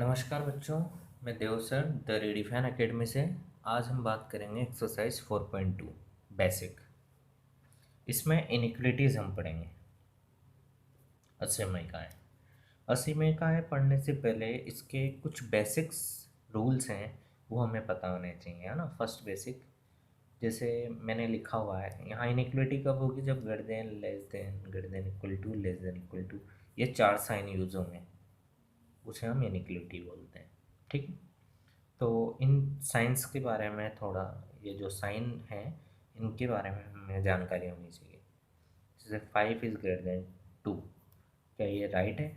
नमस्कार बच्चों, मैं देव सर द रेडिफाइन एकेडमी से। आज हम बात करेंगे एक्सरसाइज 4.2 बेसिक। इसमें इनइक्वालिटीज़ हम पढ़ेंगे। असीमयिकाएँ पढ़ने से पहले इसके कुछ बेसिक्स रूल्स हैं, वो हमें पता होने चाहिए, है ना। फर्स्ट बेसिक, जैसे मैंने लिखा हुआ है यहाँ, इनइक्वालिटी कब होगी? जब greater than, less than, greater than equal to, less than equal to, ये चार साइन यूज होंगे, उसे हम इनइक्वालिटी बोलते हैं। ठीक है, तो इन साइंस के बारे में थोड़ा, ये जो साइन है इनके बारे में हमें जानकारी होनी चाहिए। जैसे 5 इज़ ग्रेटर देन 2, क्या ये राइट है?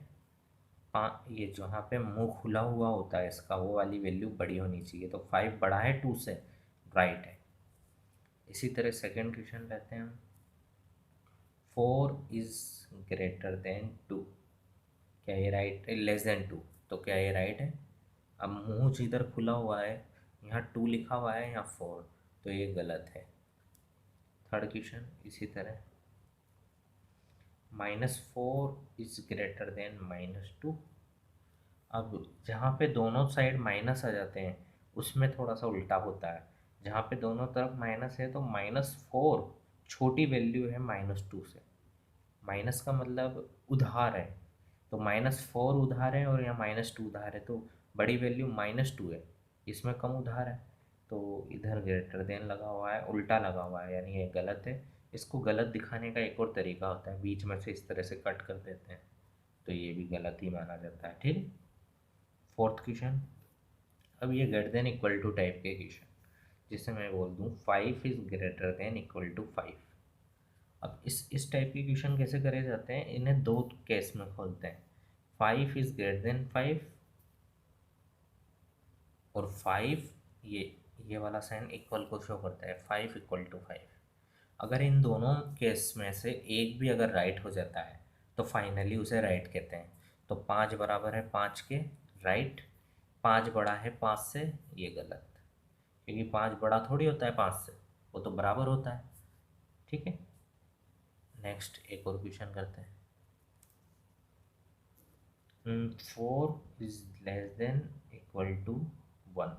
ये जहाँ पे मुंह खुला हुआ होता है इसका, वो वाली वैल्यू बड़ी होनी चाहिए, तो 5 बड़ा है 2 से, राइट है। इसी तरह सेकंड क्वेश्चन लेते हैं हम, 4 इज़ ग्रेटर देन 2, क्या ये राइट है? लेस देन 2, तो क्या ये राइट है? अब मुंह जिधर खुला हुआ है, यहाँ 2 लिखा हुआ है, यहाँ 4, तो ये गलत है। थर्ड क्वेश्चन इसी तरह, -4 इज ग्रेटर देन -2। अब जहाँ पे दोनों साइड माइनस आ जाते हैं उसमें थोड़ा सा उल्टा होता है। जहाँ पे दोनों तरफ माइनस है तो -4 छोटी वैल्यू है -2 से। माइनस का मतलब उधार है, तो -4 उधार है और यहाँ -2 उधार है, तो बड़ी वैल्यू -2 है, इसमें कम उधार है, तो इधर ग्रेटर देन लगा हुआ है, उल्टा लगा हुआ है, यानी ये गलत है। इसको गलत दिखाने का एक और तरीका होता है, बीच में से इस तरह से कट कर देते हैं, तो ये भी गलत ही माना जाता है। ठीक है, फोर्थ क्वेश्चन, अब ये greater than equal to type के क्वेश्चन, जिससे मैं बोल दूँ 5 is greater than equal to 5। अब इस टाइप के क्वेश्चन कैसे करे जाते हैं, इन्हें दो केस में खोलते हैं। 5 इज़ ग्रेटर देन 5 और 5, ये वाला साइन इक्वल को शो करता है, 5 इक्वल टू 5। अगर इन दोनों केस में से एक भी अगर राइट हो जाता है तो फाइनली उसे राइट कहते हैं। तो 5 बराबर है 5 के, राइट। 5 बड़ा है 5 से, ये गलत, क्योंकि 5 बड़ा थोड़ी होता है 5 से, वो तो बराबर होता है। ठीक है, नेक्स्ट एक और क्वेश्चन करते हैं। 4 is less than equal to 1।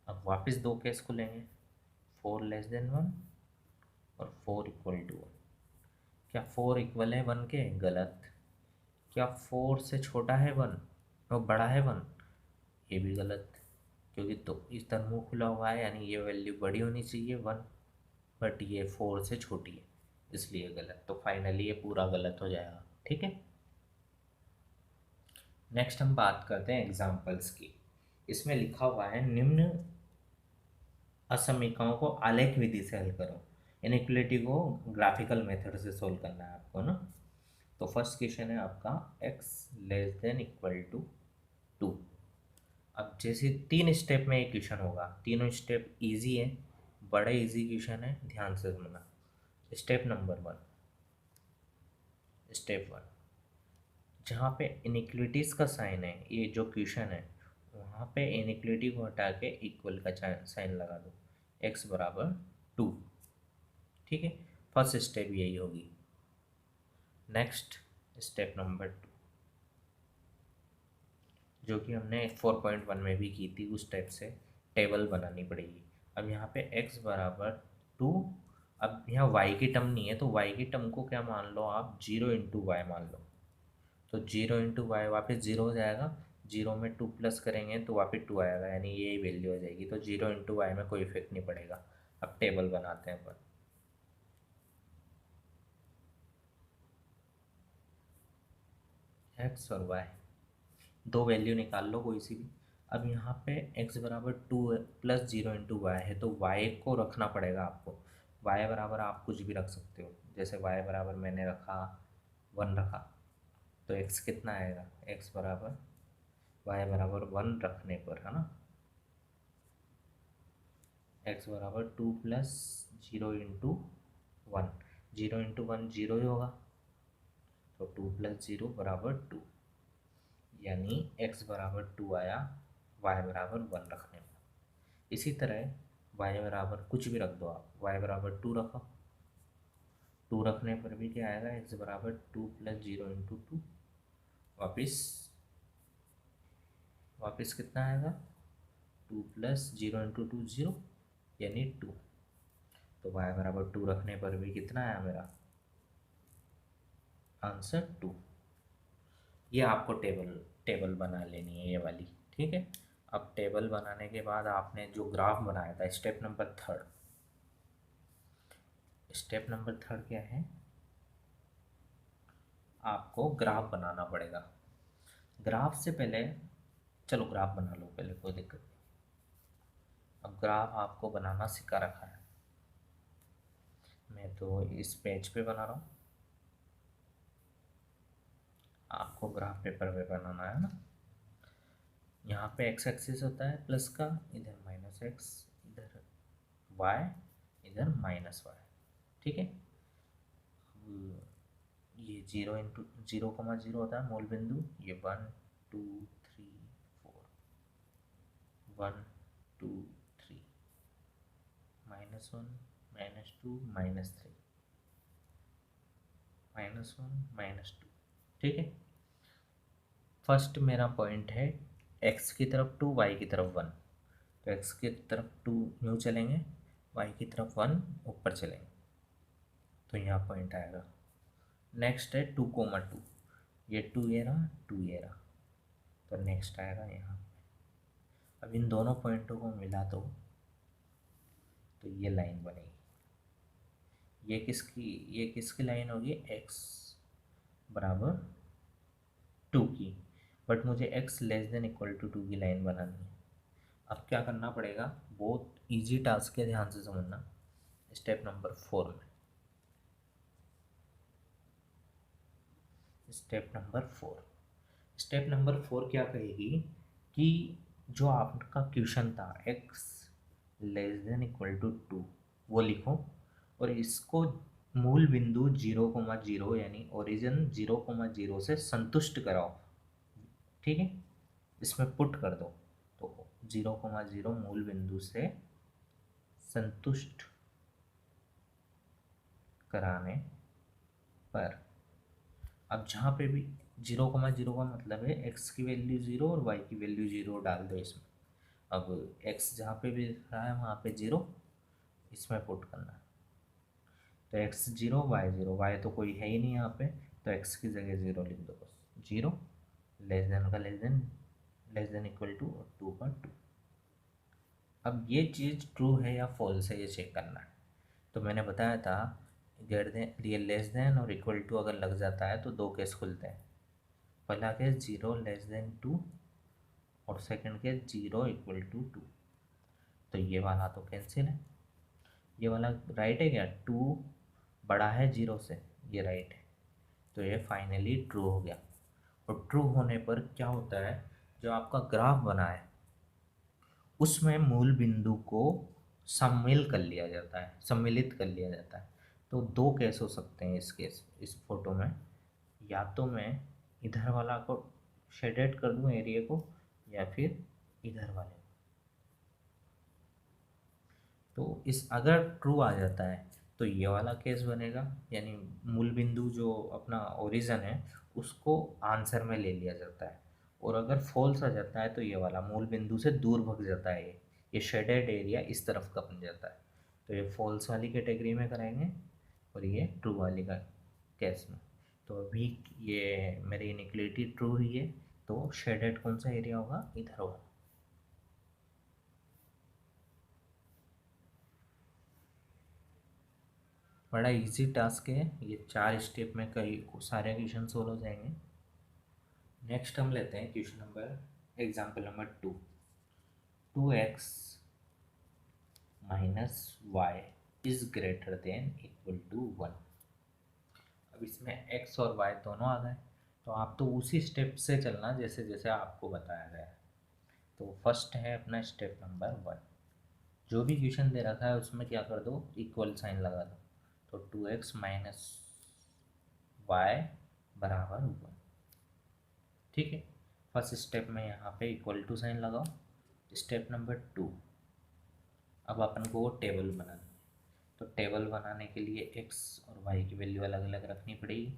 अब वापस दो केस खुलेंगे, 4 लेस देन 1 और 4 इक्वल टू 1। क्या 4 इक्वल है 1 के? गलत। क्या 4 से छोटा है 1 और बड़ा है 1? ये भी गलत, क्योंकि तो इस तरह मुंह खुला हुआ है, यानी ये वैल्यू बड़ी होनी चाहिए 1, बट ये 4 से छोटी है, इसलिए गलत। तो फाइनली ये पूरा गलत हो जाएगा। ठीक है, नेक्स्ट हम बात करते हैं एग्जाम्पल्स की। इसमें लिखा हुआ है, निम्न असमीकरणों को आलेख विधि से हल करो। इनइक्वलिटी को ग्राफिकल मेथड से सोल्व करना है आपको ना। तो फर्स्ट क्वेश्चन है आपका, x less than equal to 2। अब जैसे 3 स्टेप में एक क्वेश्चन होगा, तीनों स्टेप इजी है, बड़े इजी क्वेश्चन है, ध्यान से सुनना। स्टेप नंबर 1, स्टेप 1, जहाँ पे इनइक्वलिटीज़ का साइन है, ये जो क्वेश्चन है, वहाँ पे इनइक्वलिटी को हटा के इक्वल का साइन लगा दो, x बराबर 2। ठीक है, फर्स्ट स्टेप यही होगी। नेक्स्ट स्टेप नंबर 2, जो कि हमने 4.1 में भी की थी, उस टाइप से टेबल बनानी पड़ेगी। अब यहाँ पे x बराबर 2, अब यहाँ y की टर्म नहीं है, तो y की टर्म को क्या मान लो आप, 0 इंटू वाई मान लो। तो 0 इंटू वाई वापस 0 हो जाएगा, 0 में 2 प्लस करेंगे तो वापस 2 आएगा, यानी यही वैल्यू हो जाएगी। तो 0 इंटू वाई में कोई इफेक्ट नहीं पड़ेगा। अब टेबल बनाते हैं अपन, x और y, दो वैल्यू निकाल लो कोई सी भी। अब यहाँ पे x बराबर 2 प्लस 0 इंटू वाई है, तो y को रखना पड़ेगा आपको। y बराबर आप कुछ भी रख सकते हो, जैसे y बराबर मैंने रखा 1 रखा, तो x कितना आएगा, x बराबर y बराबर 1 रखने पर, है ना, x बराबर 2 प्लस 0 इंटू 1, 0 इंटू 1 0 ही होगा, तो 2 प्लस 0 बराबर 2, यानी x बराबर 2 आया y बराबर 1 रखने पर। इसी तरह y बराबर कुछ भी रख दो आप, y बराबर 2 रखो, 2 रखने पर भी क्या आएगा, x बराबर 2 प्लस 0 इंटू 2, वापिस वापस कितना आएगा, 2 प्लस 0 इंटू 2 0 यानी 2। तो y बराबर 2 रखने पर भी कितना आया मेरा आंसर 2। ये आपको टेबल टेबल बना लेनी है ये वाली, ठीक है। अब टेबल बनाने के बाद आपने जो ग्राफ बनाया था, step number third, step number third क्या है, आपको ग्राफ बनाना पड़ेगा। ग्राफ से पहले, चलो ग्राफ बना लो पहले, कोई दिक्कत नहीं। अब ग्राफ आपको बनाना सिखा रखा है, मैं तो इस पेज पे बना रहा हूँ, आपको ग्राफ पेपर पे बनाना है ना। यहाँ पे एक्स एक्सिस होता है प्लस का, इधर माइनस एक्स, इधर वाई, इधर माइनस वाई, ठीक है। अब ये 0 होता है मूल बिंदु, ये 1 2 3 4, 1 2 3, -1 -2 -3, -1 -2, ठीक है। फर्स्ट मेरा पॉइंट है x की तरफ 2, y की तरफ 1, तो x की तरफ 2 यूँ चलेंगे, y की तरफ 1 ऊपर चलेंगे, तो यहाँ पॉइंट आएगा। नेक्स्ट है 2, 2, ये 2 ये रहा, 2 ये रहा, तो नेक्स्ट आएगा यहाँ। अब इन दोनों पॉइंटों को मिला दो तो ये लाइन बनेगी। ये किसकी लाइन होगी, x बराबर 2 की, बट मुझे x less than equal to 2 की लाइन बनानी है। अब क्या करना पड़ेगा, बहुत इजी टास्क है, ध्यान से समझना। स्टेप नंबर 4 में, स्टेप नंबर 4 क्या कहेगी कि जो आपका क्वेश्चन था x less than equal to 2 वो लिखो, और इसको मूल बिंदु 0, 0 यानी ओरिजिन 0, 0 से संतुष्ट कराओ, ठीक है। इसमें पुट कर दो, तो 0, 0 मूल बिंदु से संतुष्ट कराने पर, अब जहाँ पे भी 0, 0 का मतलब है x की वैल्यू 0 और y की वैल्यू 0 डाल दो इसमें। अब x जहाँ पे भी दिख रहा है वहाँ पे 0, इसमें पुट करना है, तो x 0 y 0, y तो कोई है ही नहीं यहाँ पे, तो x की जगह 0 लिख दो बस। 0 लेस देन का लेस देन इक्वल टू 2 का 2। अब ये चीज़ ट्रू है या फॉल्स है ये चेक करना है। तो मैंने बताया था ग्रेटर देन, ये लेस देन और इक्वल टू अगर लग जाता है तो दो केस खुलते हैं। पहला केस 0 लेस देन 2 और सेकंड केस 0 इक्वल टू 2। तो ये वाला तो कैंसिल है, ये वाला राइट है क्या, 2 बड़ा है 0 से, ये राइट है, तो ये फाइनली ट्रू हो गया। और ट्रू होने पर क्या होता है, जो आपका ग्राफ बना है उसमें मूल बिंदु को सम्मिलित कर लिया जाता है। तो दो केस हो सकते हैं इस फोटो में, या तो मैं इधर वाला को शेडेड कर दूं एरिया को, या फिर इधर वाले को। तो इस अगर ट्रू आ जाता है तो ये वाला केस बनेगा, यानी मूल बिंदु जो अपना ओरिजिन है उसको आंसर में ले लिया जाता है। और अगर फॉल्स आ जाता है तो ये वाला मूल बिंदु से दूर भग जाता है, ये शेडेड एरिया इस तरफ का बन जाता है। तो ये फॉल्स वाली कैटेगरी में कराएंगे और ये ट्रू वाली का केस में। तो अभी ये मेरी इनिक्वालिटी ट्रू हुई है, तो शेडेड कौन सा एरिया होगा, इधर होगा। बड़ा इजी टास्क है ये, 4 स्टेप में कई सारे क्वेश्चन सोल्व हो जाएंगे। नेक्स्ट हम लेते हैं question number, example number 2, 2x minus y is greater than equal to 1। अब इसमें x और y दोनों आ गए, तो आप तो उसी स्टेप से चलना जैसे जैसे आपको बताया गया है। तो फर्स्ट है अपना स्टेप नंबर 1, जो भी क्वेश्चन दे रखा है उसमें क्या कर दो, इक्वल साइन लगा दो। तो 2x माइनस वाई बराबर 1, ठीक है। फर्स्ट स्टेप में यहाँ पे इक्वल टू साइन लगाओ। स्टेप नंबर 2, अब अपन को वो टेबल बनाना है। तो टेबल बनाने के लिए x और y की वैल्यू अलग अलग रखनी पड़ेगी।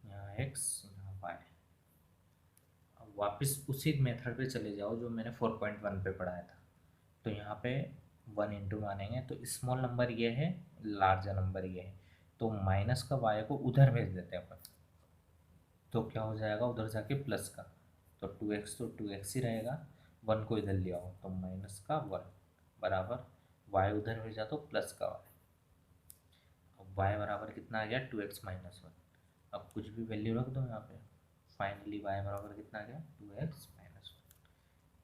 यहाँ यहाँ x यहाँ y। अब वापस उसी मेथड पे चले जाओ जो मैंने 4.1 पे पढ़ाया था। तो यहाँ पे 1 इंटू मानेंगे तो स्मॉल नंबर ये है, लार्जर नंबर ये है, तो माइनस का y को उधर भेज देते हैं अपन। तो क्या हो जाएगा उधर जाके प्लस का, तो 2x तो 2x ही रहेगा, 1 को इधर ले आओ तो माइनस का 1 बराबर y उधर भेजा तो प्लस का y। अब y बराबर कितना आ गया 2x माइनस 1। अब कुछ भी वैल्यू रख दो यहाँ पे, फाइनली y बराबर कितना आ गया 2x माइनस 1।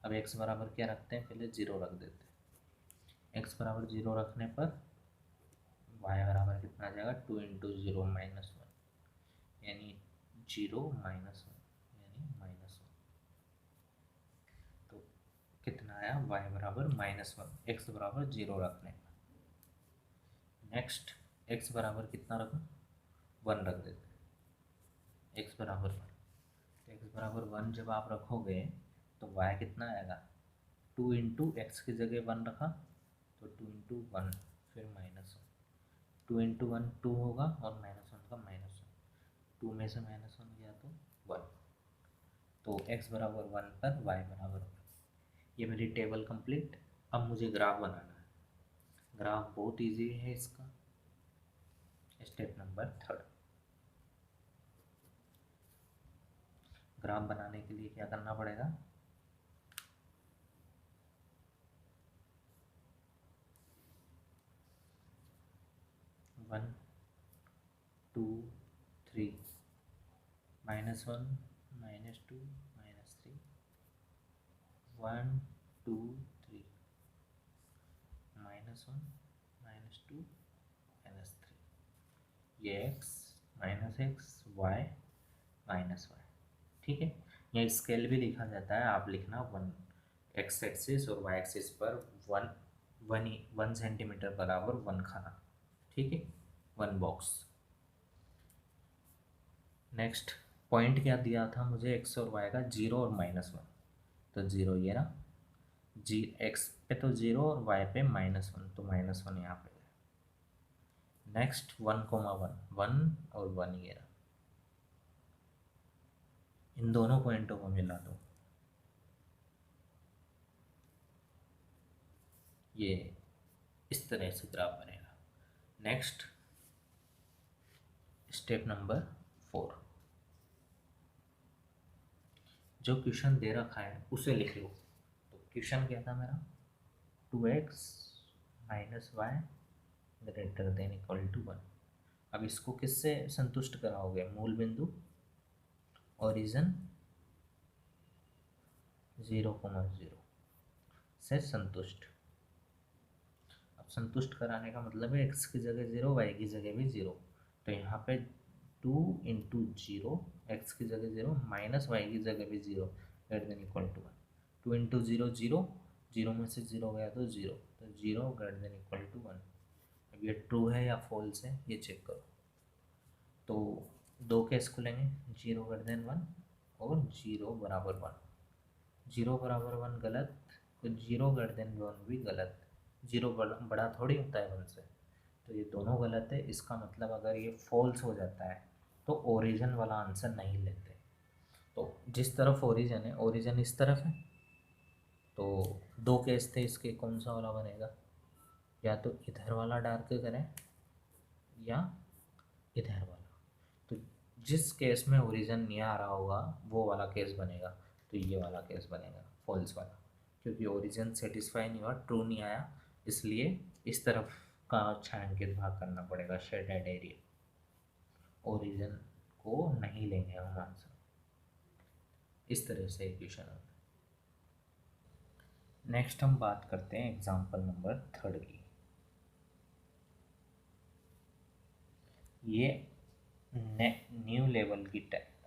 अब x बराबर क्या रखते हैं, पहले 0 रख देते हैं। x बराबर 0 रखने पर y बराबर कितना आ जाएगा 2 इंटू 0 माइनस 1, यानी 0 माइनस 1 यानी माइनस 1। तो कितना आया y बराबर -1, x बराबर 0 रखने पर। नेक्स्ट x बराबर कितना रखो 1 रख देते हैं, x बराबर 1। तो x बराबर 1 जब आप रखोगे तो y कितना आएगा 2 इंटू एक्स की जगह 1 रखा तो 2 इंटू 1 फिर -1, 2 इंटू 1 2 होगा और -1 का -1, 2 में से -1 गया तो 1। तो x बराबर 1 पर y बराबर 1। ये मेरी टेबल कंप्लीट। अब मुझे ग्राफ बनाना है। ग्राफ बहुत इजी है इसका। स्टेप नंबर 3, ग्राफ बनाने के लिए क्या करना पड़ेगा, वन टू थ्री -1 -2 -3 1 2 3 -1 -2 -3। ये x -x y -y, ठीक है। यह स्केल भी लिखा जाता है, आप लिखना 1 एक्स एक्सिस और वाई एक्सिस पर 1 सेंटीमीटर बराबर 1 खाना, ठीक है, 1 बॉक्स। नेक्स्ट पॉइंट क्या दिया था मुझे एक्स और वाई का, 0 और -1। तो 0 ये ना, जी एक्स पे तो 0 और वाई पे -1, तो -1 यहाँ पे। नेक्स्ट 1,1 1 और 1 ये रहा, इन दोनों पॉइंटों को मिला दो, ये इस तरह से ग्राफ बनेगा। नेक्स्ट स्टेप नंबर 4, जो क्वेश्चन दे रखा है उसे लिख लो। तो क्वेश्चन क्या था मेरा, 2x minus y greater than equal to 1। अब इसको किससे संतुष्ट कराओगे, मूल बिंदु, ओरिजिन 0,0 से संतुष्ट। अब संतुष्ट कराने का मतलब है x की जगह 0 y की जगह भी 0। तो यहाँ पे 2 इंटू 0 एक्स की जगह 0 माइनस वाई की जगह भी 0 greater than equal to 1। 2 into 0 0, 0 में से 0 गया तो 0, तो 0 ग्रेटर देन इक्वल टू 1। अब ये ट्रू है या फॉल्स है ये चेक करो। तो दो केस खुलेंगे, 0 ग्रेटर देन 1 और 0 बराबर 1। 0 बराबर 1 गलत, तो 0 ग्रेटर देन 1 भी गलत। 0 बड़ा थोड़ी होता है 1 से, तो ये दोनों गलत है। इसका मतलब अगर ये फॉल्स हो जाता है तो ओरिजिन वाला आंसर नहीं लेते। तो जिस तरफ ओरिजिन है, ओरिजिन इस तरफ है, तो दो केस थे इसके, कौन सा वाला बनेगा, या तो इधर वाला डार्क करें या इधर वाला। तो जिस केस में ओरिजिन नहीं आ रहा होगा वो वाला केस बनेगा, तो ये वाला केस बनेगा फॉल्स वाला, क्योंकि ओरिजिन सेटिस्फाई नहीं हुआ, ट्रू नहीं आया, इसलिए इस तरफ का छायांकित भाग करना पड़ेगा, शेडेड एरिया। ओरिजिन को नहीं लेंगे हम आंसर। इस तरह से इक्वेशन होता है। नेक्स्ट हम बात करते हैं एग्जाम्पल नंबर 3 की। ये न्यू लेवल की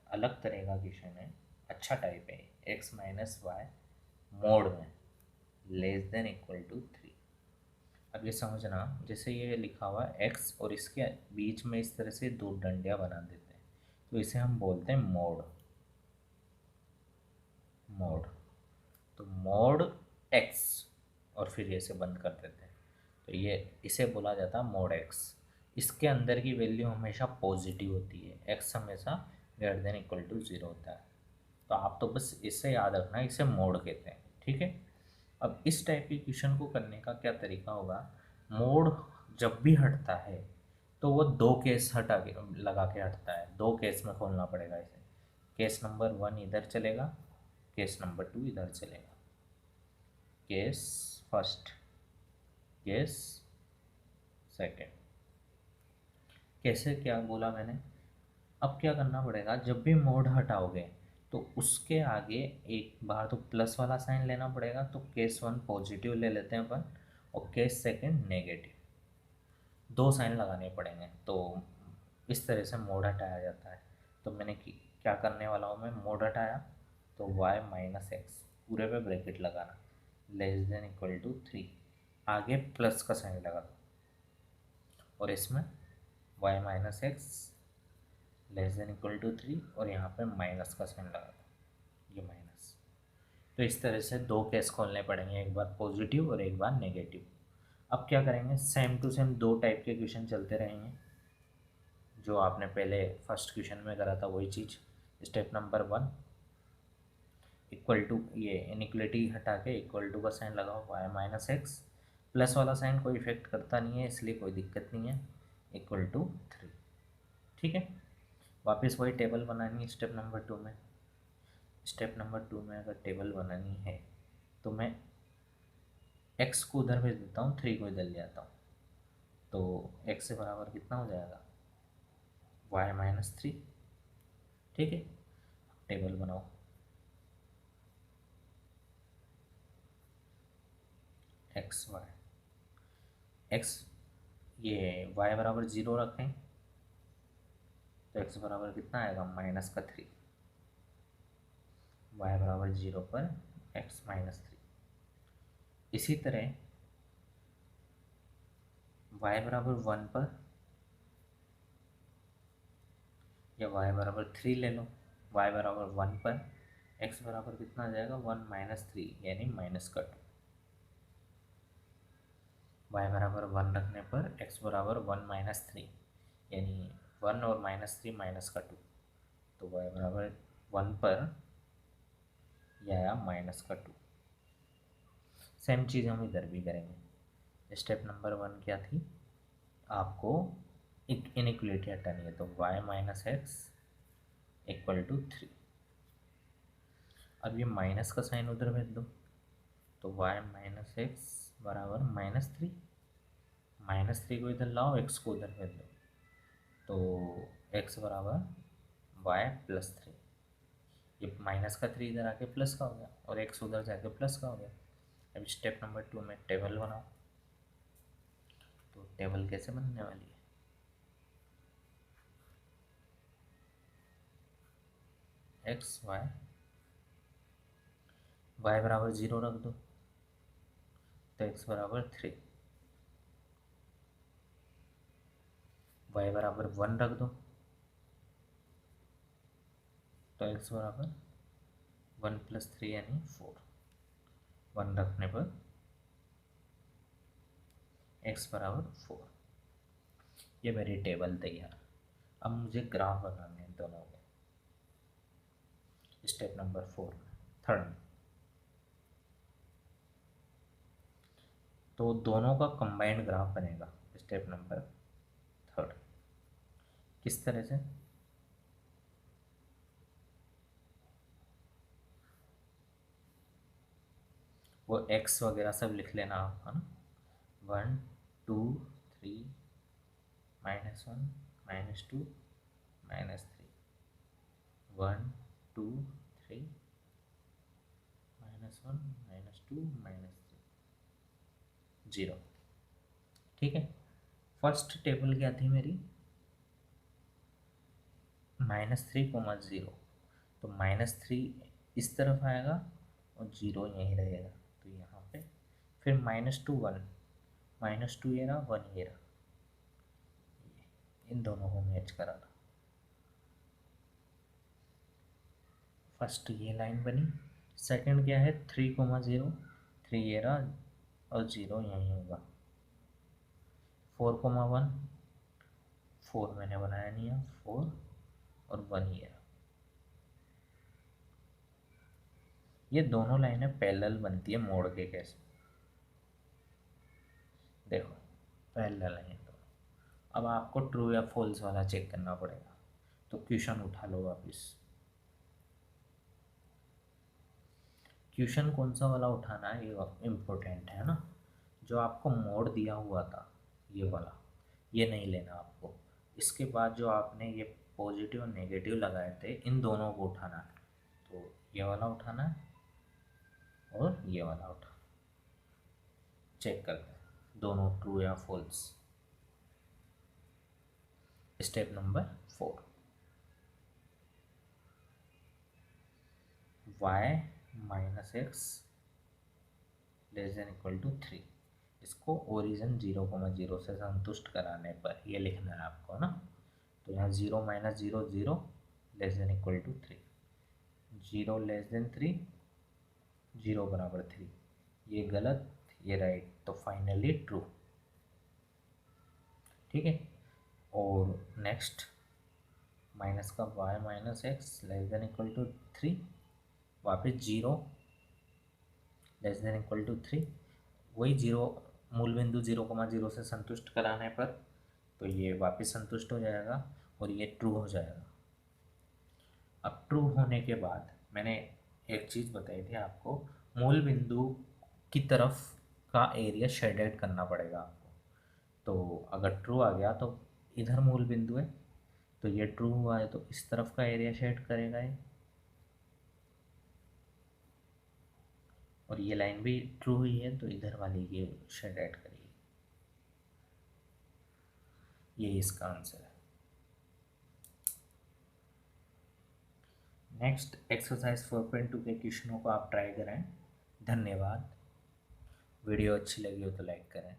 अलग तरह का क्वेश्चन है, अच्छा टाइप है। x माइनस वाई मोड में लेस देन इक्वल टू 3। अब ये समझना, जैसे ये लिखा हुआ है x और इसके बीच में इस तरह से दो डंडियाँ बना देते हैं, तो इसे हम बोलते हैं मोड। मोड तो मोड x, और फिर इसे बंद कर देते हैं, तो ये इसे बोला जाता है मोड x। इसके अंदर की वैल्यू हमेशा पॉजिटिव होती है, x हमेशा greater than equal to zero होता है। तो आप तो बस इससे याद रखना, इसे मोड कहते हैं, ठीक है। अब इस टाइप की क्वेश्चन को करने का क्या तरीका होगा, मोड जब भी हटता है तो वो दो केस हटा के लगा के हटता है, दो केस में खोलना पड़ेगा इसे। केस नंबर वन इधर चलेगा, केस नंबर टू इधर चलेगा। Case first, case second. कैसे, क्या बोला मैंने। अब क्या करना पड़ेगा, जब भी मोड हटाओगे तो उसके आगे एक बार तो प्लस वाला साइन लेना पड़ेगा, तो केस वन पॉजिटिव ले लेते हैं अपन, और केस सेकेंड नेगेटिव, दो साइन लगाने पड़ेंगे। तो इस तरह से मोड हटाया जाता है। तो मैंने क्या करने वाला हूँ, मैं मोड हटाया तो y माइनस एक्स, पूरे पे ब्रैकेट लगाना, लेस देन इक्वल टू 3, आगे प्लस का साइन लगा दो, और इसमें y minus x less than equal to 3, और यहाँ पे माइनस का साइन लगा दो, ये माइनस। तो इस तरह से दो केस खोलने पड़ेंगे, एक बार पॉजिटिव और एक बार नेगेटिव। अब क्या करेंगे, सेम टू सेम दो टाइप के क्वेश्चन चलते रहेंगे, जो आपने पहले फर्स्ट क्वेश्चन में करा था वही चीज़। Step number one, equal to, ये इनइक्वलिटी हटा के इक्वल टू का साइन लगाओ, वाई माइनस एक्स, प्लस वाला साइन कोई इफेक्ट करता नहीं है इसलिए कोई दिक्कत नहीं है, इक्वल टू 3, ठीक है। वापस वही टेबल बनानी है स्टेप नंबर टू में। स्टेप नंबर टू में अगर टेबल बनानी है तो मैं एक्स को उधर भेज देता हूँ, 3 को इधर ले आता हूँ, तो एक्स से बराबर कितना हो जाएगा, वाई माइनस 3, ठीक है। टेबल बनाओ, एक्स वाई, एक्स, ये वाई बराबर 0 रखें तो एक्स बराबर कितना आएगा, माइनस का 3, वाई बराबर 0 पर एक्स माइनस 3। इसी तरह वाई बराबर 1 पर, या वाई बराबर 3 ले लो, वाई बराबर 1 पर एक्स बराबर कितना आ जाएगा, 1 माइनस 3, यानी माइनस का 2। वाई बराबर 1 रखने पर एक्स बराबर 1 माइनस 3, यानी 1 और माइनस 3 माइनस का 2, तो वाई बराबर 1 पर यह आया माइनस का 2। सेम चीज़ हम इधर भी करेंगे। स्टेप नंबर वन क्या थी, आपको एक इनइक्वलिटी हटानी है, तो y minus x equal to 3। अब ये माइनस का साइन उधर भेज दो, तो y माइनस एक्स बराबर माइनस 3, माइनस 3 को इधर लाओ, x को उधर भेज दो, तो x बराबर y प्लस 3। ये माइनस का 3 इधर आके प्लस का हो गया, और x उधर जाके प्लस का हो गया। अब स्टेप नंबर टू में टेबल बनाओ, तो टेबल कैसे बनने वाली है, एक्स वाई, वाई बराबर 0 रख दो तो एक्स बराबर 3, वाई बराबर 1 रख दो तो एक्स बराबर 1 प्लस 3 यानी 4, 1 रखने पर एक्स बराबर 4। ये मेरी टेबल तैयार। अब मुझे ग्राफ बनाने हैं दोनों के, स्टेप नंबर 4 में, थर्ड में। तो दोनों का कंबाइंड ग्राफ बनेगा स्टेप नंबर थर्ड। किस तरह से, वो एक्स वगैरह सब लिख लेना आप, है ना, 1 2 3 -1 -2 -3, 1 2 3 -1 -2 -3, 0, ठीक है। फर्स्ट टेबल क्या थी मेरी, -3, 0, तो -3 इस तरफ आएगा और 0 यहीं रहेगा, तो यहाँ पे फिर -2 1, -2 ये रहा, 1 ये रहा, इन दोनों को मैच करा था। फर्स्ट ये लाइन बनी। सेकंड क्या है, 3, 0, 3 ये रहा और 0 यहीं होगा। 4, 1, 4 मैंने बनाया नहीं है, 4 और 1 ये रहा, ये दोनों लाइनें पैरेलल बनती है मोड़ के केस में। देखो पैरेलल है तो अब आपको ट्रू या फॉल्स वाला चेक करना पड़ेगा। तो क्वेश्चन उठा लो वापस। क्वेश्चन कौन सा वाला उठाना है ये इम्पोर्टेंट है ना। जो आपको मोड दिया हुआ था ये वाला, ये नहीं लेना आपको। इसके बाद जो आपने ये पॉजिटिव और नेगेटिव लगाए थे इन दोनों को उठाना है। तो ये वाला उठाना है और ये वाला उठाना। चेक करते हैं दोनों ट्रू या false. Step number 4, y minus x less than equal to 3। इसको ओरिजिन 0,0 से संतुष्ट कराने पर ये लिखना है आपको ना। तो यहाँ 0 minus 0 0 less than equal to 3, 0 less than 3, 0 बराबर 3। ये गलत ये राइट, तो फाइनली ट्रू। ठीक है। और नेक्स्ट माइनस का y minus x less than equal to 3, वापस 0 लेस देन इक्वल टू 3, वही 0 मूल बिंदु 0,0 से संतुष्ट कराने पर तो ये वापस संतुष्ट हो जाएगा और ये ट्रू हो जाएगा। अब ट्रू होने के बाद मैंने एक चीज़ बताई थी आपको, मूल बिंदु की तरफ का एरिया शेडेड करना पड़ेगा आपको। तो अगर ट्रू आ गया तो इधर मूल बिंदु है, तो ये ट्रू हुआ है तो इस तरफ का एरिया शेड करेगा ये, और ये लाइन भी ट्रू हुई है तो इधर वाली ये शेड ऐड करेगी। ये इसका आंसर है। नेक्स्ट एक्सरसाइज 4.2 के क्वेश्चनों को आप ट्राई करें। धन्यवाद। वीडियो अच्छी लगी हो तो लाइक करें।